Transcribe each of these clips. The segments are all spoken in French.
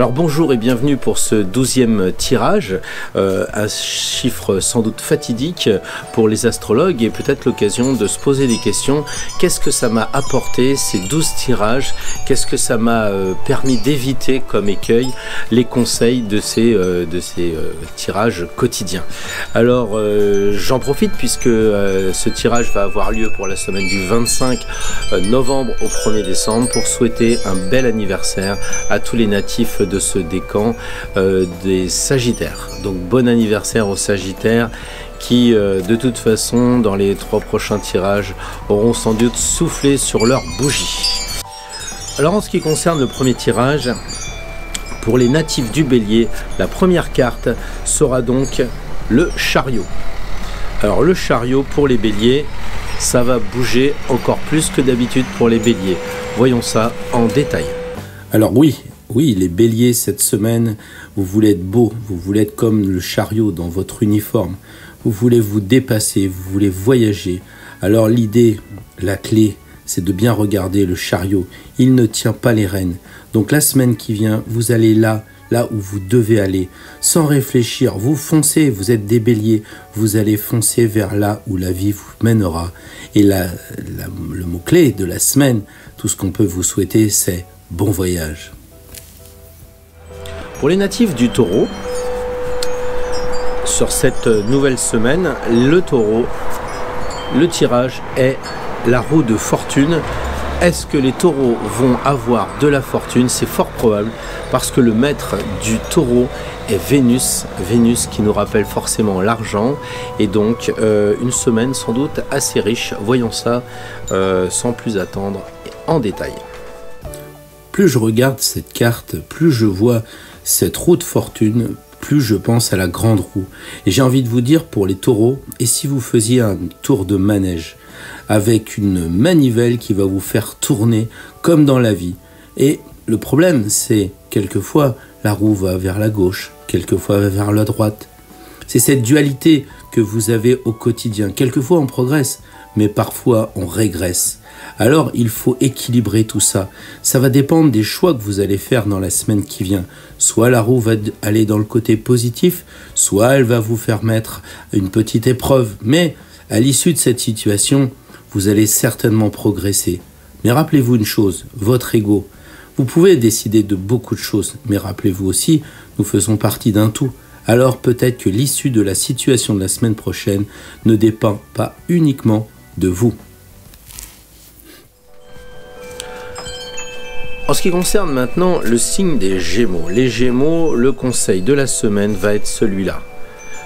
Alors bonjour et bienvenue pour ce 12e tirage, un chiffre sans doute fatidique pour les astrologues et peut-être l'occasion de se poser des questions. Qu'est-ce que ça m'a apporté ces 12 tirages? Qu'est-ce que ça m'a permis d'éviter comme écueil? Les conseils de ces tirages quotidiens. Alors j'en profite puisque ce tirage va avoir lieu pour la semaine du 25 novembre au 1er décembre pour souhaiter un bel anniversaire à tous les natifs de ce décan des Sagittaires. Donc bon anniversaire aux Sagittaires qui de toute façon dans les 3 prochains tirages auront sans doute soufflé sur leur bougie. Alors en ce qui concerne le premier tirage, pour les natifs du Bélier, la première carte sera donc le chariot. Alors le chariot pour les Béliers, ça va bouger encore plus que d'habitude pour les Béliers. Voyons ça en détail. Alors oui, les Béliers cette semaine, vous voulez être beau, vous voulez être comme le chariot dans votre uniforme, vous voulez vous dépasser, vous voulez voyager. Alors l'idée, la clé, c'est de bien regarder le chariot. Il ne tient pas les rênes. Donc la semaine qui vient, vous allez là où vous devez aller, sans réfléchir. Vous foncez, vous êtes des Béliers, vous allez foncer vers là où la vie vous mènera. Et le mot-clé de la semaine, tout ce qu'on peut vous souhaiter, c'est bon voyage. Pour les natifs du Taureau, sur cette nouvelle semaine, le Taureau, le tirage est la roue de fortune. Est-ce que les taureaux vont avoir de la fortune? C'est fort probable parce que le maître du taureau est Vénus. Vénus qui nous rappelle forcément l'argent et donc une semaine sans doute assez riche. Voyons ça sans plus attendre en détail. Plus je regarde cette carte, plus je vois cette roue de fortune, plus je pense à la grande roue. Et j'ai envie de vous dire pour les taureaux, et si vous faisiez un tour de manège avec une manivelle qui va vous faire tourner comme dans la vie. Et le problème, c'est quelquefois la roue va vers la gauche, quelquefois vers la droite. C'est cette dualité que vous avez au quotidien. Quelquefois on progresse, mais parfois on régresse. Alors il faut équilibrer tout ça. Ça va dépendre des choix que vous allez faire dans la semaine qui vient. Soit la roue va aller dans le côté positif, soit elle va vous faire mettre une petite épreuve. Mais à l'issue de cette situation, vous allez certainement progresser. Mais rappelez-vous une chose, votre ego. Vous pouvez décider de beaucoup de choses, mais rappelez-vous aussi, nous faisons partie d'un tout. Alors peut-être que l'issue de la situation de la semaine prochaine ne dépend pas uniquement de vous. En ce qui concerne maintenant le signe des Gémeaux, les Gémeaux, le conseil de la semaine va être celui-là.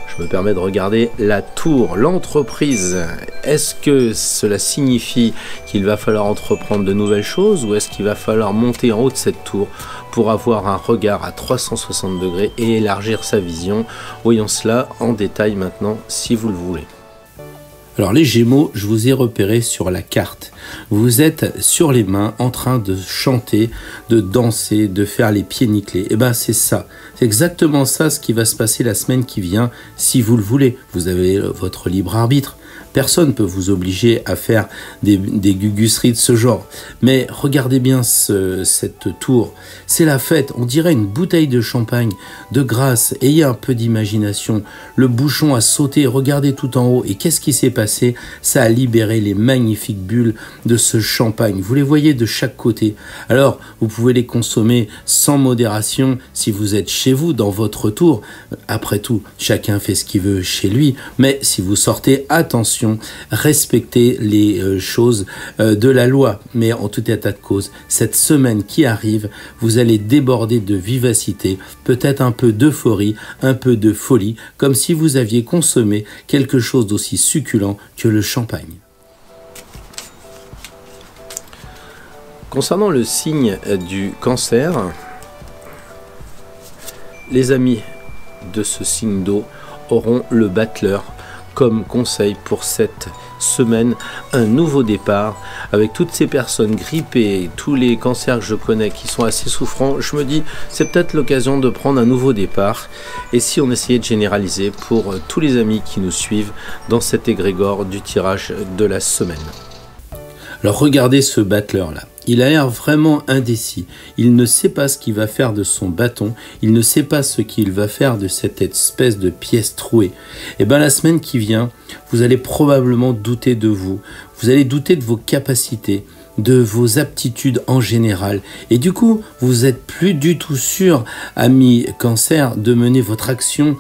Je me permets de regarder la tour, l'entreprise. Est-ce que cela signifie qu'il va falloir entreprendre de nouvelles choses ou est-ce qu'il va falloir monter en haut de cette tour pour avoir un regard à 360 degrés et élargir sa vision? Voyons cela en détail maintenant si vous le voulez. Alors les Gémeaux, je vous ai repéré sur la carte. Vous êtes sur les mains en train de chanter, de danser, de faire les pieds nickelés. Et bien c'est ça, c'est exactement ça ce qui va se passer la semaine qui vient si vous le voulez. Vous avez votre libre arbitre. Personne ne peut vous obliger à faire des gugusseries de ce genre. Mais regardez bien cette tour. C'est la fête. On dirait une bouteille de champagne. De grâce, ayez un peu d'imagination. Le bouchon a sauté. Regardez tout en haut. Et qu'est-ce qui s'est passé? Ça a libéré les magnifiques bulles de ce champagne. Vous les voyez de chaque côté. Alors, vous pouvez les consommer sans modération si vous êtes chez vous, dans votre tour. Après tout, chacun fait ce qu'il veut chez lui. Mais si vous sortez, attention, respectez les choses de la loi. Mais en tout état de cause, cette semaine qui arrive, vous allez déborder de vivacité, peut-être un peu d'euphorie, un peu de folie, comme si vous aviez consommé quelque chose d'aussi succulent que le champagne. Concernant le signe du Cancer, les amis de ce signe d'eau auront le battleur comme conseil pour cette semaine, un nouveau départ. Avec toutes ces personnes grippées, tous les cancers que je connais qui sont assez souffrants, je me dis c'est peut-être l'occasion de prendre un nouveau départ. Et si on essayait de généraliser pour tous les amis qui nous suivent dans cet égrégore du tirage de la semaine. Alors regardez ce battleur là. Il a l'air vraiment indécis. Il ne sait pas ce qu'il va faire de son bâton. Il ne sait pas ce qu'il va faire de cette espèce de pièce trouée. Et bien la semaine qui vient, vous allez probablement douter de vous. Vous allez douter de vos capacités, de vos aptitudes en général. Et du coup, vous êtes plus du tout sûr, ami Cancer, de mener votre action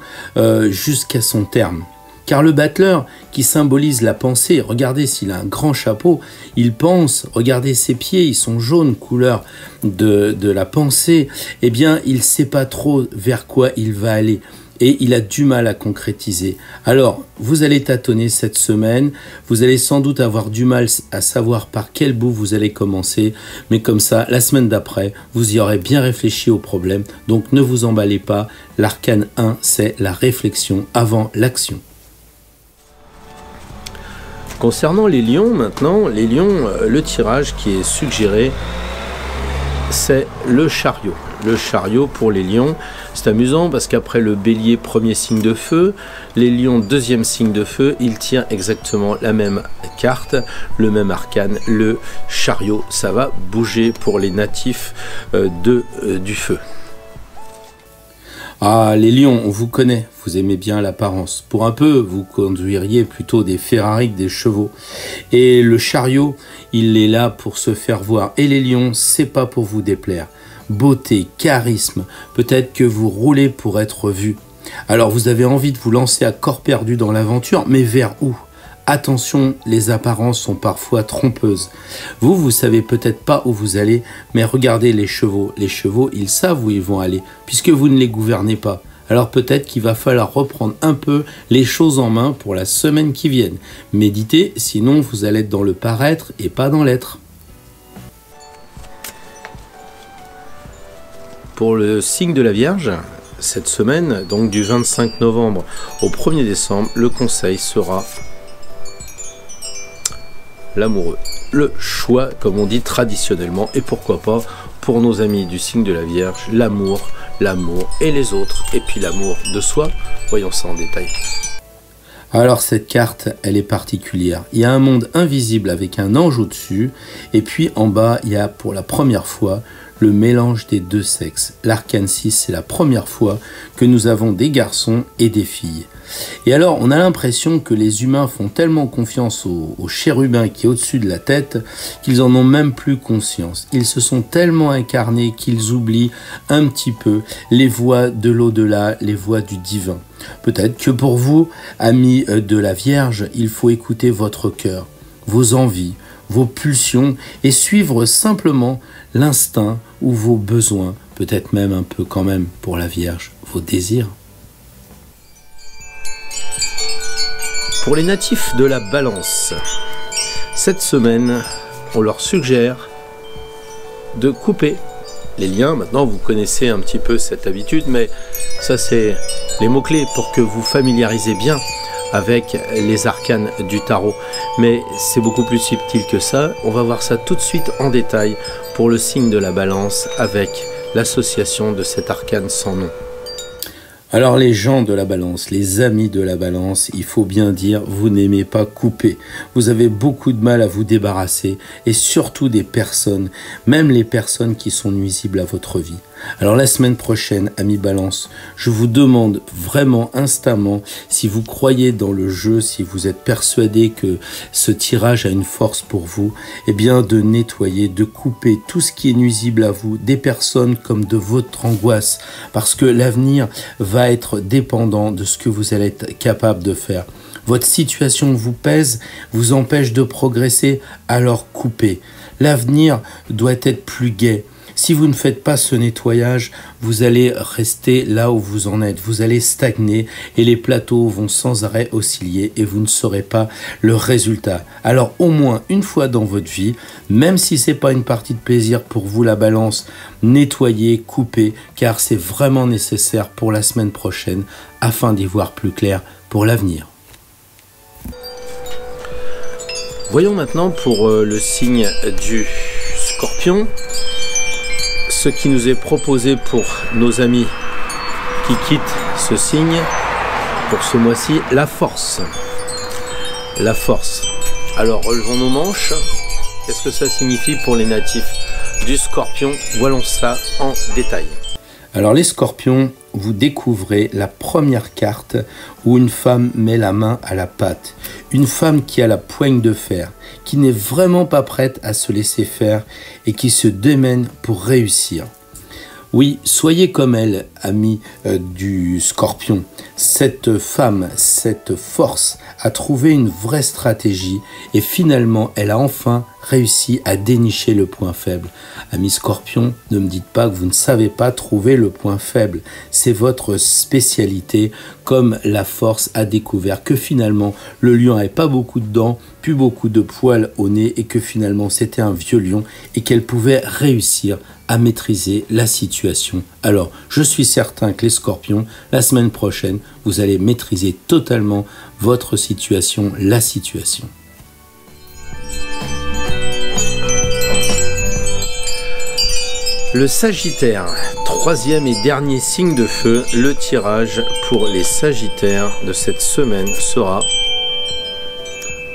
jusqu'à son terme. Car le battleur, qui symbolise la pensée, regardez s'il a un grand chapeau, il pense, regardez ses pieds, ils sont jaunes, couleur de la pensée, eh bien il ne sait pas trop vers quoi il va aller et il a du mal à concrétiser. Alors, vous allez tâtonner cette semaine, vous allez sans doute avoir du mal à savoir par quel bout vous allez commencer, mais comme ça, la semaine d'après, vous y aurez bien réfléchi au problème, donc ne vous emballez pas, l'arcane 1, c'est la réflexion avant l'action. Concernant les lions, maintenant, les lions, le tirage qui est suggéré, c'est le chariot. Le chariot pour les lions, c'est amusant parce qu'après le bélier, premier signe de feu, les lions, deuxième signe de feu, ils tirent exactement la même carte, le même arcane, le chariot. Ça va bouger pour les natifs du feu. Ah, les lions, on vous connaît, vous aimez bien l'apparence. Pour un peu, vous conduiriez plutôt des Ferrari que des chevaux. Et le chariot, il est là pour se faire voir. Et les lions, c'est pas pour vous déplaire. Beauté, charisme, peut-être que vous roulez pour être vu. Alors vous avez envie de vous lancer à corps perdu dans l'aventure, mais vers où ? Attention, les apparences sont parfois trompeuses. Vous savez peut-être pas où vous allez, mais regardez les chevaux. Les chevaux, ils savent où ils vont aller, puisque vous ne les gouvernez pas. Alors peut-être qu'il va falloir reprendre un peu les choses en main pour la semaine qui vient. Méditez, sinon vous allez être dans le paraître et pas dans l'être. Pour le signe de la Vierge, cette semaine, donc du 25 novembre au 1er décembre, le conseil sera l'amoureux. Le choix, comme on dit traditionnellement, et pourquoi pas, pour nos amis du signe de la Vierge, l'amour et les autres, et puis l'amour de soi. Voyons ça en détail. Alors cette carte, elle est particulière. Il y a un monde invisible avec un ange au-dessus, et puis en bas, il y a pour la première fois le mélange des deux sexes. L'arcane 6, c'est la première fois que nous avons des garçons et des filles. Et alors, on a l'impression que les humains font tellement confiance au chérubin qui est au-dessus de la tête qu'ils en ont même plus conscience. Ils se sont tellement incarnés qu'ils oublient un petit peu les voix de l'au-delà, les voix du divin. Peut-être que pour vous, amis de la Vierge, il faut écouter votre cœur, vos envies, vos pulsions et suivre simplement l'instinct ou vos besoins, peut-être même un peu quand même pour la Vierge, vos désirs. Pour les natifs de la Balance, cette semaine, on leur suggère de couper les liens. Maintenant, vous connaissez un petit peu cette habitude, mais ça, c'est les mots-clés pour que vous familiarisez bien avec les arcanes du tarot. Mais c'est beaucoup plus subtil que ça. On va voir ça tout de suite en détail pour le signe de la Balance avec l'association de cet arcane sans nom. Alors les gens de la Balance, les amis de la Balance, il faut bien dire, vous n'aimez pas couper. Vous avez beaucoup de mal à vous débarrasser et surtout des personnes, même les personnes qui sont nuisibles à votre vie. Alors la semaine prochaine, amis Balance, je vous demande vraiment instamment si vous croyez dans le jeu, si vous êtes persuadé que ce tirage a une force pour vous, eh bien de nettoyer, de couper tout ce qui est nuisible à vous, des personnes comme de votre angoisse, parce que l'avenir va être dépendant de ce que vous allez être capable de faire. Votre situation vous pèse, vous empêche de progresser, alors coupez. L'avenir doit être plus gai. Si vous ne faites pas ce nettoyage, vous allez rester là où vous en êtes. Vous allez stagner et les plateaux vont sans arrêt osciller et vous ne saurez pas le résultat. Alors au moins une fois dans votre vie, même si ce n'est pas une partie de plaisir pour vous la Balance, nettoyez, coupez, car c'est vraiment nécessaire pour la semaine prochaine afin d'y voir plus clair pour l'avenir. Voyons maintenant pour le signe du Scorpion. Ce qui nous est proposé pour nos amis qui quittent ce signe pour ce mois-ci, la force. La force. Alors relevons nos manches Qu'est-ce que ça signifie pour les natifs du Scorpion? Voyons ça en détail. Alors les Scorpions, vous découvrez la première carte où une femme met la main à la pâte. Une femme qui a la poigne de fer, qui n'est vraiment pas prête à se laisser faire et qui se démène pour réussir. Oui, soyez comme elle, amis du Scorpion. Cette femme, cette force a trouvé une vraie stratégie et finalement, elle a enfin réussi à dénicher le point faible. Amis Scorpion, ne me dites pas que vous ne savez pas trouver le point faible. C'est votre spécialité, comme la force a découvert que finalement, le lion n'avait pas beaucoup de dents, plus beaucoup de poils au nez et que finalement, c'était un vieux lion et qu'elle pouvait réussir à maîtriser la situation. Alors, je suis certain que les Scorpions, la semaine prochaine, vous allez maîtriser totalement votre situation, la situation. Le Sagittaire, troisième et dernier signe de feu, le tirage pour les Sagittaires de cette semaine sera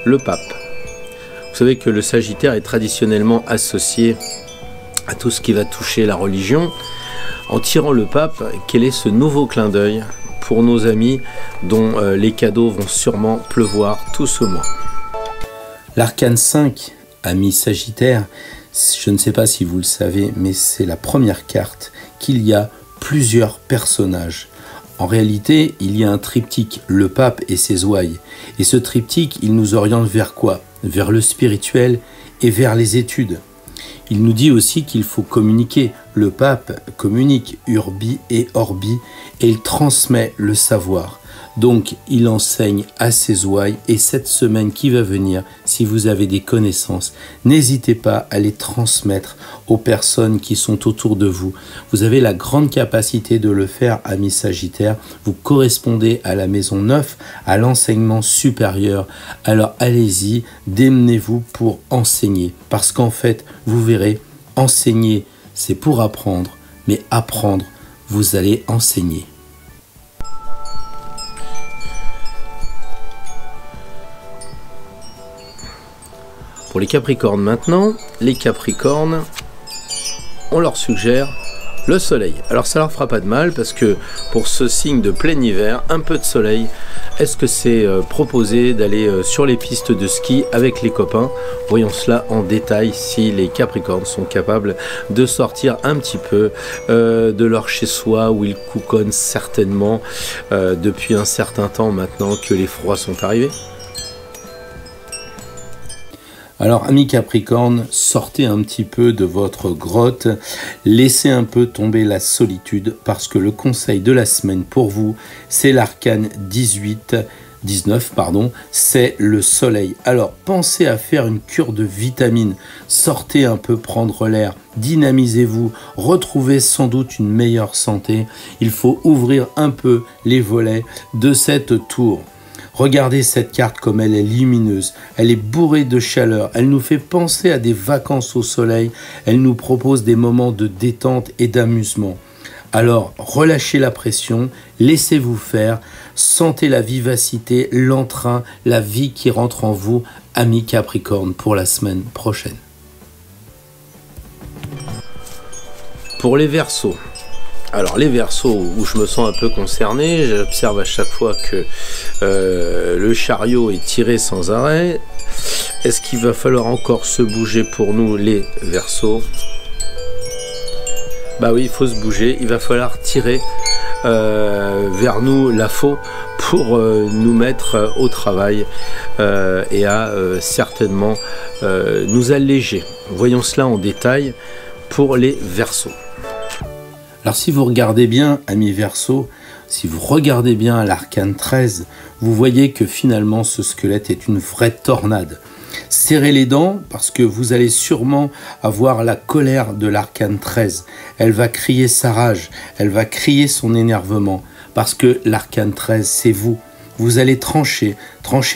le Pape. Vous savez que le Sagittaire est traditionnellement associé à tout ce qui va toucher la religion. En tirant le Pape, quel est ce nouveau clin d'œil pour nos amis dont les cadeaux vont sûrement pleuvoir tout ce mois? L'arcane 5, amis Sagittaire, je ne sais pas si vous le savez, mais c'est la première carte qu'il y a plusieurs personnages. En réalité, il y a un triptyque, le pape et ses ouailles. Et ce triptyque, il nous oriente vers quoi? Vers le spirituel et vers les études. Il nous dit aussi qu'il faut communiquer. Le pape communique urbi et orbi et il transmet le savoir. Donc, il enseigne à ses ouailles et cette semaine qui va venir, si vous avez des connaissances, n'hésitez pas à les transmettre aux personnes qui sont autour de vous. Vous avez la grande capacité de le faire, amis Sagittaires. Vous correspondez à la maison 9, à l'enseignement supérieur. Alors, allez-y, démenez-vous pour enseigner. Parce qu'en fait, vous verrez, enseigner, c'est pour apprendre, mais apprendre, vous allez enseigner. Pour les Capricornes maintenant, les Capricornes, on leur suggère le soleil. Alors ça leur fera pas de mal parce que pour ce signe de plein hiver, un peu de soleil, est-ce que c'est proposé d'aller sur les pistes de ski avec les copains? Voyons cela en détail si les Capricornes sont capables de sortir un petit peu de leur chez-soi où ils coukonnent certainement depuis un certain temps maintenant que les froids sont arrivés. Alors, amis Capricorne, sortez un petit peu de votre grotte, laissez un peu tomber la solitude parce que le conseil de la semaine pour vous, c'est l'arcane 19, c'est le soleil. Alors, pensez à faire une cure de vitamines, sortez un peu prendre l'air, dynamisez-vous, retrouvez sans doute une meilleure santé. Il faut ouvrir un peu les volets de cette tour. Regardez cette carte comme elle est lumineuse, elle est bourrée de chaleur, elle nous fait penser à des vacances au soleil, elle nous propose des moments de détente et d'amusement. Alors relâchez la pression, laissez-vous faire, sentez la vivacité, l'entrain, la vie qui rentre en vous, amis Capricorne, pour la semaine prochaine. Pour les Verseaux. Alors les Verseaux où je me sens un peu concerné, j'observe à chaque fois que le chariot est tiré sans arrêt. Est-ce qu'il va falloir encore se bouger pour nous les Verseaux? Bah oui, il faut se bouger, il va falloir tirer vers nous la faux pour nous mettre au travail et à certainement nous alléger. Voyons cela en détail pour les Verseaux. Alors si vous regardez bien, amis Verseaux, si vous regardez bien l'arcane 13, vous voyez que finalement ce squelette est une vraie tornade. Serrez les dents parce que vous allez sûrement avoir la colère de l'arcane 13. Elle va crier sa rage, elle va crier son énervement parce que l'arcane 13 c'est vous. Vous allez trancher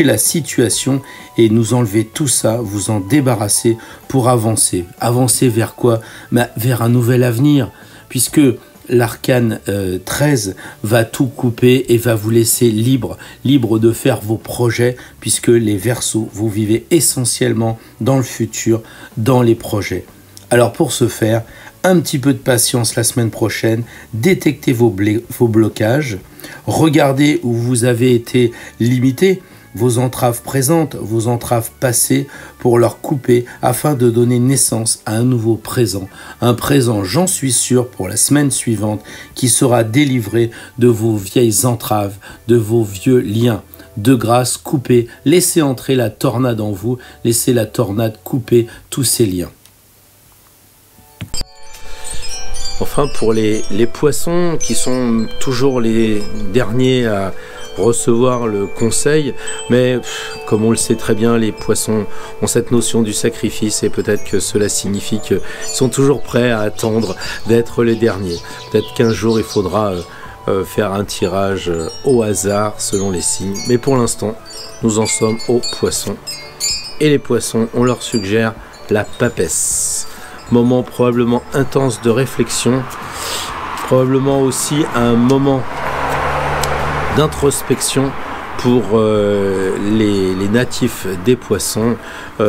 la situation et nous enlever tout ça, vous en débarrasser pour avancer. Avancer vers quoi? Vers un nouvel avenir. Puisque l'arcane 13 va tout couper et va vous laisser libre de faire vos projets, puisque les Verseaux, vous vivez essentiellement dans le futur, dans les projets. Alors pour ce faire, un petit peu de patience la semaine prochaine, détectez vos blocages, regardez où vous avez été limité, vos entraves présentes, vos entraves passées, pour leur couper afin de donner naissance à un nouveau présent. Un présent, j'en suis sûr, pour la semaine suivante, qui sera délivré de vos vieilles entraves, de vos vieux liens. De grâce, coupez, laissez entrer la tornade en vous, laissez la tornade couper tous ces liens. Enfin, pour les poissons qui sont toujours les derniers à recevoir le conseil, mais comme on le sait très bien, les poissons ont cette notion du sacrifice et peut-être que cela signifie qu'ils sont toujours prêts à attendre d'être les derniers. Peut-être qu'un jour il faudra faire un tirage au hasard selon les signes, mais pour l'instant nous en sommes aux poissons et les poissons, on leur suggère la papesse. Moment probablement intense de réflexion, probablement aussi un moment d'introspection pour les natifs des poissons,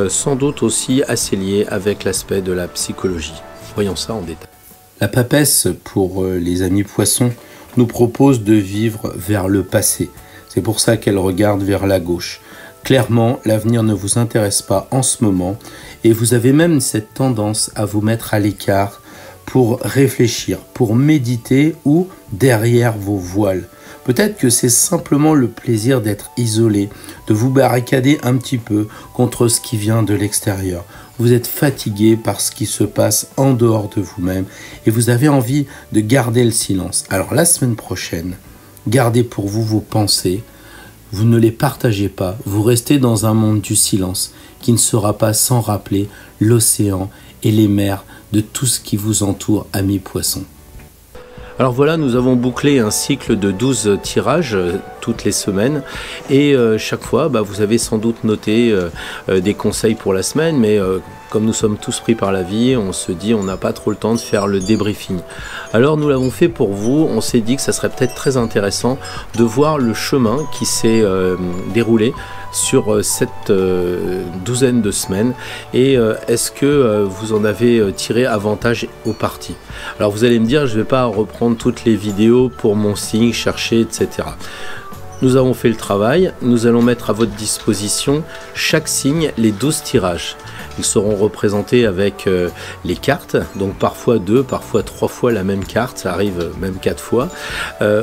sans doute aussi assez lié avec l'aspect de la psychologie. Voyons ça en détail. La papesse, pour les amis poissons, nous propose de vivre vers le passé. C'est pour ça qu'elle regarde vers la gauche. Clairement, l'avenir ne vous intéresse pas en ce moment et vous avez même cette tendance à vous mettre à l'écart pour réfléchir, pour méditer ou derrière vos voiles. Peut-être que c'est simplement le plaisir d'être isolé, de vous barricader un petit peu contre ce qui vient de l'extérieur. Vous êtes fatigué par ce qui se passe en dehors de vous-même et vous avez envie de garder le silence. Alors la semaine prochaine, gardez pour vous vos pensées, vous ne les partagez pas, vous restez dans un monde du silence qui ne sera pas sans rappeler l'océan et les mers de tout ce qui vous entoure, amis poissons. Alors voilà, nous avons bouclé un cycle de 12 tirages toutes les semaines et chaque fois vous avez sans doute noté des conseils pour la semaine, mais comme nous sommes tous pris par la vie, on se dit on n'a pas trop le temps de faire le débriefing. Alors nous l'avons fait pour vous, on s'est dit que ça serait peut-être très intéressant de voir le chemin qui s'est déroulé sur cette douzaine de semaines et est-ce que vous en avez tiré avantage aux parties. Alors vous allez me dire, je ne vais pas reprendre toutes les vidéos pour mon signe, chercher, etc. Nous avons fait le travail, nous allons mettre à votre disposition chaque signe les 12 tirages. Ils seront représentés avec les cartes, donc parfois 2, parfois 3 fois la même carte, ça arrive même 4 fois,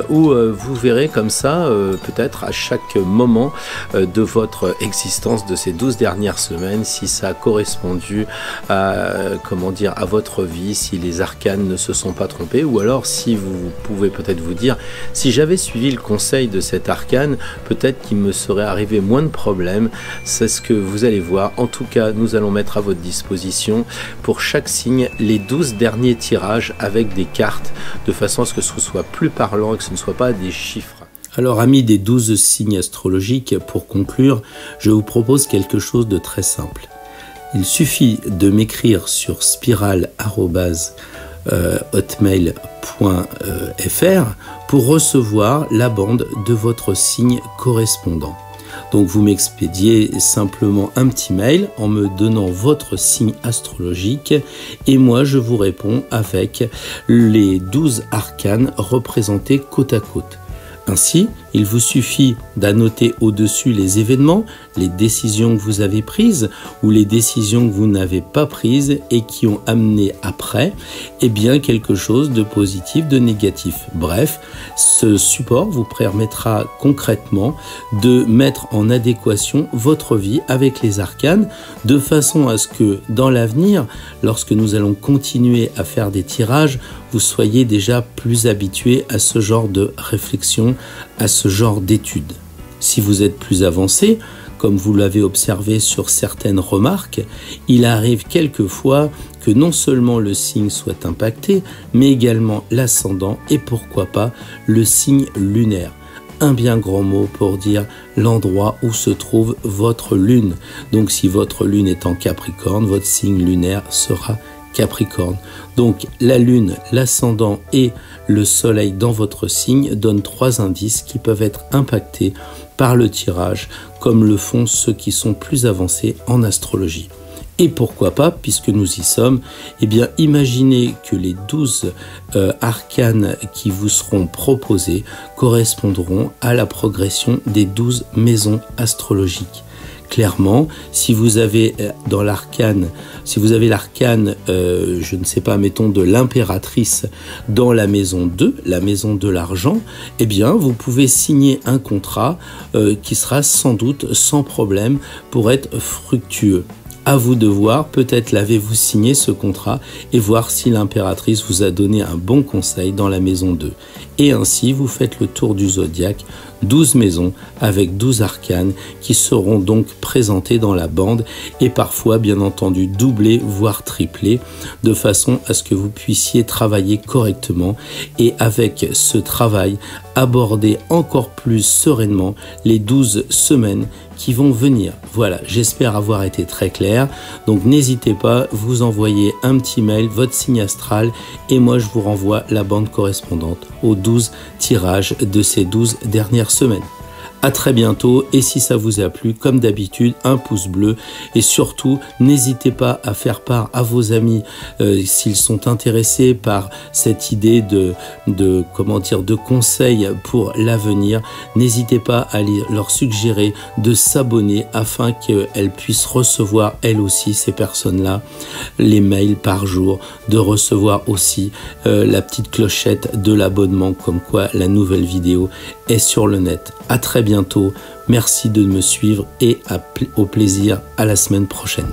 où vous verrez comme ça, peut-être à chaque moment de votre existence de ces 12 dernières semaines, si ça a correspondu à, à votre vie, si les arcanes ne se sont pas trompés, ou alors si vous pouvez peut-être vous dire, si j'avais suivi le conseil de cet arcane, peut-être qu'il me serait arrivé moins de problèmes. C'est ce que vous allez voir. En tout cas, nous allons mettre à votre disposition pour chaque signe les 12 derniers tirages avec des cartes de façon à ce que ce soit plus parlant et que ce ne soit pas des chiffres. Alors amis des 12 signes astrologiques, pour conclure, je vous propose quelque chose de très simple. Il suffit de m'écrire sur spiral@hotmail.fr pour recevoir la bande de votre signe correspondant. Donc vous m'expédiez simplement un petit mail en me donnant votre signe astrologique et moi je vous réponds avec les 12 arcanes représentés côte à côte. Ainsi, il vous suffit d'annoter au-dessus les événements, les décisions que vous avez prises ou les décisions que vous n'avez pas prises et qui ont amené après quelque chose de positif, de négatif. Bref, ce support vous permettra concrètement de mettre en adéquation votre vie avec les arcanes de façon à ce que dans l'avenir, lorsque nous allons continuer à faire des tirages, vous soyez déjà plus habitué à ce genre de réflexion, à ce genre d'études. Si vous êtes plus avancé, comme vous l'avez observé sur certaines remarques, il arrive quelquefois que non seulement le signe soit impacté, mais également l'ascendant et pourquoi pas le signe lunaire. Un bien grand mot pour dire l'endroit où se trouve votre lune. Donc si votre lune est en Capricorne, votre signe lunaire sera Capricorne. Donc la Lune, l'ascendant et le Soleil dans votre signe donnent 3 indices qui peuvent être impactés par le tirage, comme le font ceux qui sont plus avancés en astrologie. Et pourquoi pas, puisque nous y sommes, eh bien imaginez que les 12 arcanes qui vous seront proposés correspondront à la progression des 12 maisons astrologiques. Clairement, si vous avez dans l'arcane, je ne sais pas, mettons de l'impératrice dans la maison 2, la maison de l'argent, eh bien, vous pouvez signer un contrat qui sera sans doute sans problème pour être fructueux. À vous de voir, peut-être l'avez-vous signé ce contrat et voir si l'impératrice vous a donné un bon conseil dans la maison 2. Et ainsi, vous faites le tour du zodiaque, 12 maisons avec 12 arcanes qui seront donc présentées dans la bande et parfois, bien entendu, doublées, voire triplées, de façon à ce que vous puissiez travailler correctement et avec ce travail, aborder encore plus sereinement les 12 semaines qui vont venir. Voilà, j'espère avoir été très clair. Donc n'hésitez pas, vous envoyez un petit mail, votre signe astral, et moi je vous renvoie la bande correspondante aux 12 tirages de ces 12 dernières semaines. À très bientôt, et si ça vous a plu, comme d'habitude, un pouce bleu, et surtout n'hésitez pas à faire part à vos amis s'ils sont intéressés par cette idée de conseils pour l'avenir. N'hésitez pas à leur suggérer de s'abonner afin qu'elles puissent recevoir elles aussi, ces personnes-là, les mails par jour, de recevoir aussi la petite clochette de l'abonnement, comme quoi la nouvelle vidéo est sur le net. À très bientôt, merci de me suivre et au plaisir à la semaine prochaine.